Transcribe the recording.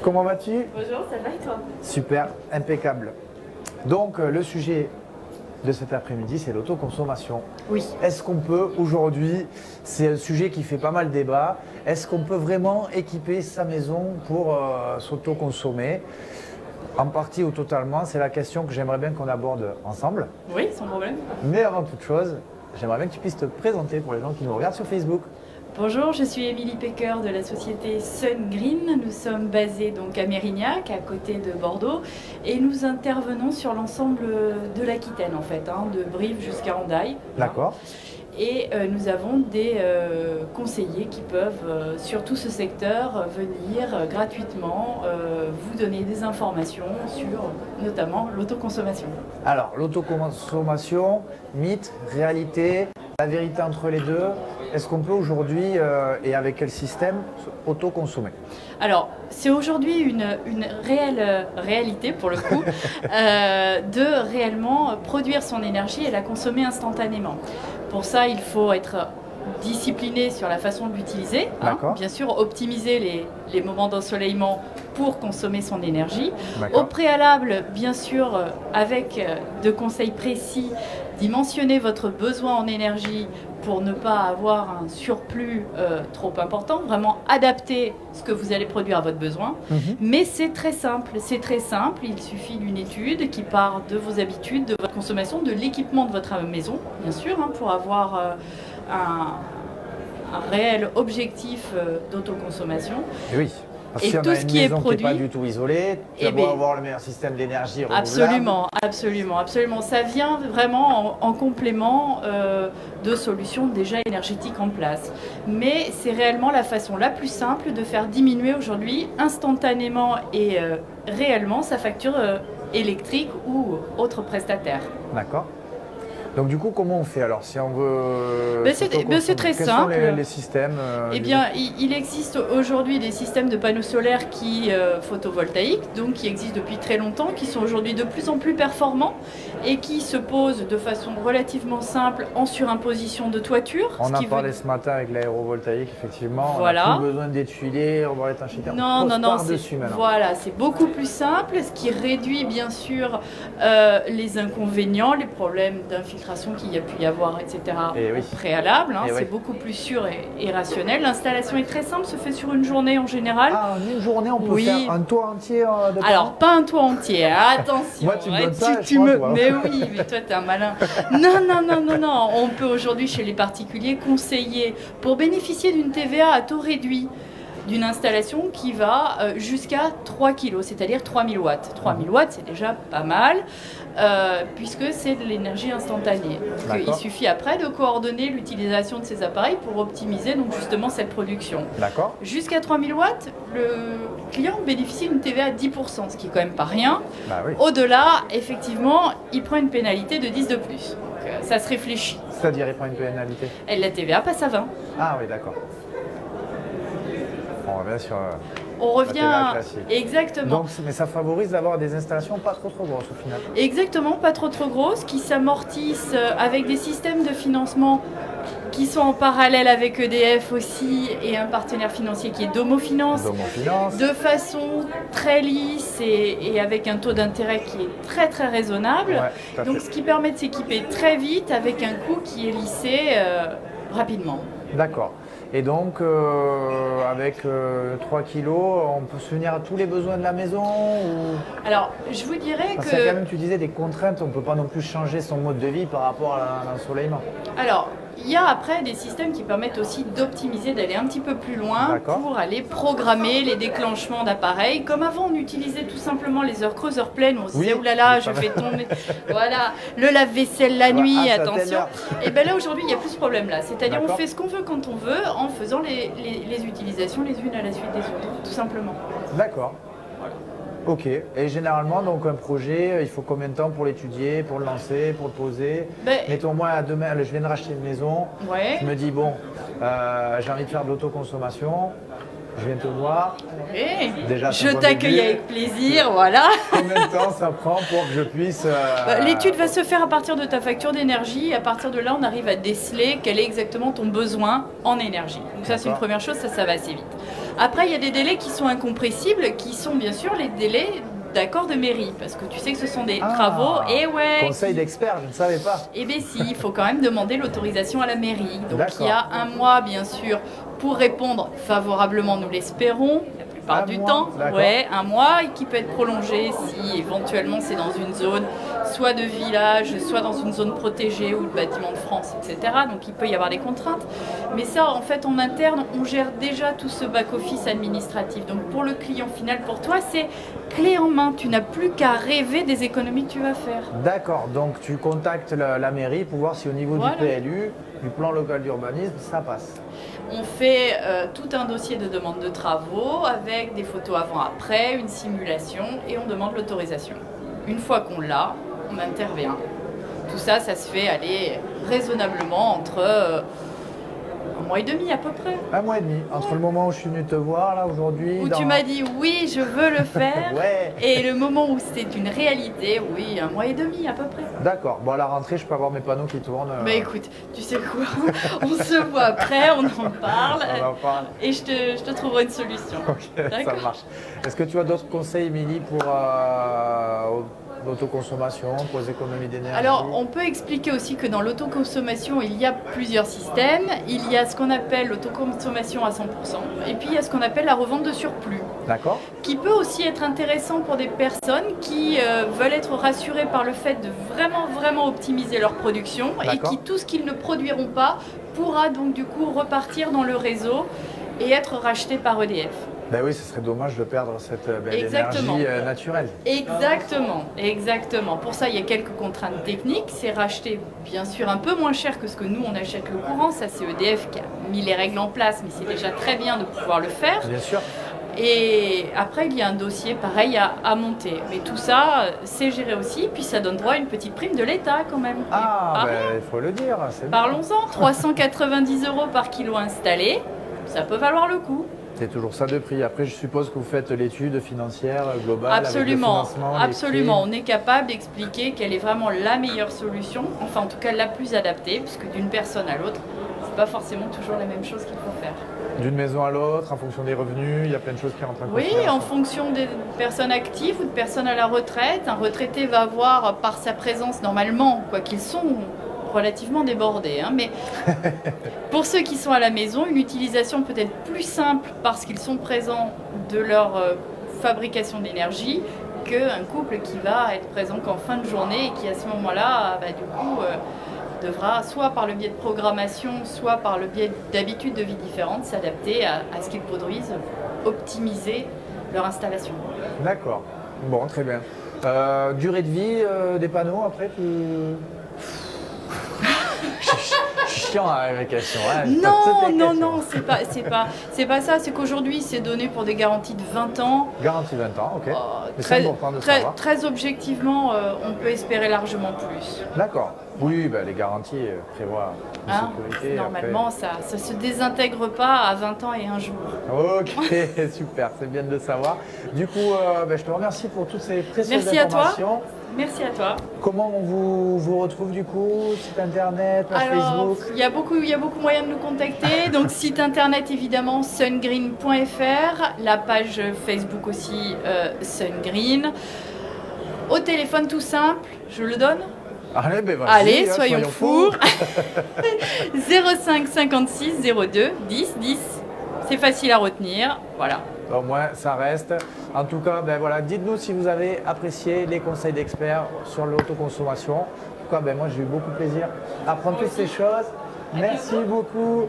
Comment vas-tu? Bonjour, ça va et toi? Super, impeccable. Donc le sujet de cet après-midi, c'est l'autoconsommation. Oui. Est-ce qu'on peut aujourd'hui, c'est un sujet qui fait pas mal débat, est-ce qu'on peut vraiment équiper sa maison pour s'autoconsommer? En partie ou totalement, c'est la question que j'aimerais bien qu'on aborde ensemble. Oui, sans problème. Mais avant toute chose, j'aimerais bien que tu puisses te présenter pour les gens qui nous regardent sur Facebook. Bonjour, je suis Émilie Pecker de la société Sun Green. Nous sommes basés donc à Mérignac, à côté de Bordeaux, et nous intervenons sur l'ensemble de l'Aquitaine en fait, de Brive jusqu'à Hendaye. D'accord. Et nous avons des conseillers qui peuvent, sur tout ce secteur, venir gratuitement vous donner des informations sur notamment l'autoconsommation. Alors, l'autoconsommation, mythe, réalité, la vérité entre les deux, est-ce qu'on peut aujourd'hui, et avec quel système, autoconsommer? Alors, c'est aujourd'hui une réelle réalité, pour le coup, de réellement produire son énergie et la consommer instantanément. Pour ça, il faut être discipliné sur la façon de l'utiliser. Bien sûr, optimiser les moments d'ensoleillement pour consommer son énergie. Au préalable, bien sûr, avec de conseils précis, dimensionner votre besoin en énergie pour ne pas avoir un surplus trop important, vraiment adapter ce que vous allez produire à votre besoin. Mais c'est très simple, il suffit d'une étude qui part de vos habitudes, de votre consommation, de l'équipement de votre maison, bien sûr, pour avoir un réel objectif d'autoconsommation. Et oui. Parce et que si tout on a ce une qui est maison produit, qui n'est pas du tout isolée, tu vas avoir le meilleur système d'énergie renouvelable. Absolument. Ça vient vraiment en complément de solutions déjà énergétiques en place. Mais c'est réellement la façon la plus simple de faire diminuer aujourd'hui instantanément et réellement sa facture électrique ou autre prestataire. D'accord. Donc du coup, comment on fait alors si on veut c'est très Quels simple. sont les systèmes Eh bien, il existe aujourd'hui des systèmes de panneaux solaires photovoltaïques, donc qui existent depuis très longtemps, qui sont aujourd'hui de plus en plus performants et qui se posent de façon relativement simple en surimposition de toiture. On a parlé ce matin avec l'aérovoltaïque, effectivement. Voilà. On n'a plus besoin d'étuier, on va étancher. Non, c'est beaucoup plus simple, ce qui réduit bien sûr les inconvénients, les problèmes d'infiltration qu'il y a pu y avoir, etc. Au préalable. C'est beaucoup plus sûr et rationnel. L'installation est très simple, se fait sur une journée en général. Ah, en une journée, on peut faire un toit entier de panneaux? Alors, pas un toit entier, attention. Moi, tu me donnes ça, Mais oui, mais toi, t'es un malin. Non. On peut aujourd'hui, chez les particuliers, conseiller pour bénéficier d'une TVA à taux réduit, d'une installation qui va jusqu'à 3 kg, c'est-à-dire 3000 watts. 3000 watts, c'est déjà pas mal, puisque c'est de l'énergie instantanée. Donc, il suffit après de coordonner l'utilisation de ces appareils pour optimiser donc justement cette production. D'accord. Jusqu'à 3000 watts, le client bénéficie d'une TVA à 10%, ce qui est quand même pas rien. Oui. Au-delà, effectivement, il prend une pénalité de 10 de plus. Donc, ça se réfléchit. C'est-à-dire, il prend une pénalité? Et la TVA passe à 20. Ah oui, d'accord. On revient sur la TVA classique. Exactement. Donc, mais ça favorise d'avoir des installations pas trop grosses au final. Exactement, pas trop grosses, qui s'amortissent avec des systèmes de financement qui sont en parallèle avec EDF aussi et un partenaire financier qui est Domo Finance. De façon très lisse et avec un taux d'intérêt qui est très raisonnable. Donc ce qui permet de s'équiper très vite avec un coût qui est lissé rapidement. D'accord. Et donc, avec 3 kilos, on peut subvenir à tous les besoins de la maison Alors, je vous dirais Parce qu'il y a quand même, tu disais, des contraintes. On ne peut pas non plus changer son mode de vie par rapport à l'ensoleillement. Alors, il y a après des systèmes qui permettent aussi d'optimiser, d'aller un petit peu plus loin pour aller programmer les déclenchements d'appareils. Comme avant, on utilisait tout simplement les heures creuses, heures pleines. On se disait, oulala, je fais tomber le lave-vaisselle la nuit, attention. Et bien là, aujourd'hui, il n'y a plus ce problème-là. C'est-à-dire, on fait ce qu'on veut quand on veut en faisant les utilisations les unes à la suite des autres, tout simplement. D'accord. Ok. Et généralement, donc un projet, il faut combien de temps pour l'étudier, pour le lancer, pour le poser? Mettons-moi à demain, je viens de racheter une maison. Je me dis, bon, j'ai envie de faire de l'autoconsommation. Je viens te voir. Et Déjà, c'est je un bon t'accueille début. avec plaisir, voilà. Combien de temps ça prend pour que je puisse... L'étude va se faire à partir de ta facture d'énergie. À partir de là, on arrive à déceler quel est exactement ton besoin en énergie. Donc ça, c'est une D'accord. première chose, ça va assez vite. Après, il y a des délais qui sont incompressibles, qui sont bien sûr les délais d'accord de mairie, parce que tu sais que ce sont des travaux, et ouais... Conseil d'expert, je ne savais pas. Eh bien si, il faut quand même demander l'autorisation à la mairie. Donc D'accord. il y a un mois, bien sûr, pour répondre favorablement, nous l'espérons, la plupart Un du mois, temps. d'accord. Ouais, un mois, et qui peut être prolongé si éventuellement c'est dans une zone soit de village, soit dans une zone protégée ou de bâtiment de France, etc. Donc il peut y avoir des contraintes. Mais ça, en fait, en interne, on gère déjà tout ce back-office administratif. Donc pour le client final, pour toi, c'est clé en main. Tu n'as plus qu'à rêver des économies que tu vas faire. D'accord, donc tu contactes la mairie pour voir si au niveau Voilà. du PLU, du plan local d'urbanisme, ça passe. On fait tout un dossier de demande de travaux avec des photos avant-après, une simulation et on demande l'autorisation. Une fois qu'on l'a, on intervient. Tout ça, ça se fait aller raisonnablement entre un mois et demi à peu près. Un mois et demi, entre le moment où je suis venu te voir, là, aujourd'hui... Où tu m'as dit oui, je veux le faire. Ouais. Et le moment où c'est une réalité, oui, un mois et demi à peu près. D'accord, bon à la rentrée, je peux avoir mes panneaux qui tournent. Bah écoute, tu sais quoi, on se voit après, on en parle. On en parle. Et je te trouverai une solution. Ok, ça D'accord. marche. Est-ce que tu as d'autres conseils, Émilie, pour l'autoconsommation, pour les économies d'énergie? Alors, on peut expliquer aussi que dans l'autoconsommation, il y a plusieurs systèmes. Il y a ce qu'on appelle l'autoconsommation à 100%, et puis il y a ce qu'on appelle la revente de surplus, D'accord. qui peut aussi être intéressant pour des personnes qui veulent être rassurées par le fait de vraiment optimiser leur production, et D'accord. qui, tout ce qu'ils ne produiront pas, pourra donc du coup repartir dans le réseau et être racheté par EDF. Ben oui, ce serait dommage de perdre cette belle Exactement. énergie naturelle. Exactement, exactement. Pour ça, il y a quelques contraintes techniques. C'est racheter, bien sûr, un peu moins cher que ce que nous, on achète le courant. Ça, c'est EDF qui a mis les règles en place, mais c'est déjà très bien de pouvoir le faire. Bien sûr. Et après, il y a un dossier, pareil, à monter. Mais tout ça, c'est géré aussi. Puis ça donne droit à une petite prime de l'État, quand même. Ah, Et ben, il faut le dire. c'est bien. parlons-en. 390 € par kilo installé. Ça peut valoir le coup. C'est toujours ça de prix. Après, je suppose que vous faites l'étude financière globale. Absolument, avec le financement, les absolument. prix. On est capable d'expliquer quelle est vraiment la meilleure solution, enfin en tout cas la plus adaptée, puisque d'une personne à l'autre, c'est pas forcément toujours la même chose qu'il faut faire. D'une maison à l'autre, en fonction des revenus, il y a plein de choses qui rentrent en Oui, considération. en fonction des personnes actives ou de personnes à la retraite, un retraité va avoir, par sa présence normalement, quoi qu'ils sont relativement débordés, hein, mais pour ceux qui sont à la maison, une utilisation peut-être plus simple parce qu'ils sont présents de leur fabrication d'énergie qu'un couple qui va être présent qu'en fin de journée et qui à ce moment-là, du coup, devra soit par le biais de programmation, soit par le biais d'habitudes de vie différentes, s'adapter à ce qu'ils produisent, optimiser leur installation. D'accord. Bon, très bien. Durée de vie des panneaux, après, tu... Je suis chiant avec mes questions. Hein. Je pose toutes les questions. Non, c'est pas ça. C'est qu'aujourd'hui, c'est donné pour des garanties de 20 ans. Garantie 20 ans, ok. Mais c'est important de savoir. Très objectivement, on peut espérer largement plus. D'accord. Oui, ben, les garanties prévoient une Hein, sécurité. normalement, ça se désintègre pas à 20 ans et un jour. Ok, super, c'est bien de le savoir. Du coup, ben, je te remercie pour toutes ces précieuses Merci à toi. informations. Merci à toi. Comment on vous retrouve du coup? Site internet, page Alors, Facebook? il y a beaucoup moyens de nous contacter. Donc, site internet évidemment sungreen.fr, la page Facebook aussi Sungreen. Au téléphone tout simple, je le donne. Allez, ben, vas-y, Allez, hein, soyons fous. 05 56 02 10 10. C'est facile à retenir. Voilà. Au moins, ça reste. En tout cas, ben voilà, dites-nous si vous avez apprécié les conseils d'experts sur l'autoconsommation. En tout cas, ben moi, j'ai eu beaucoup de plaisir à apprendre toutes ces choses. Merci beaucoup.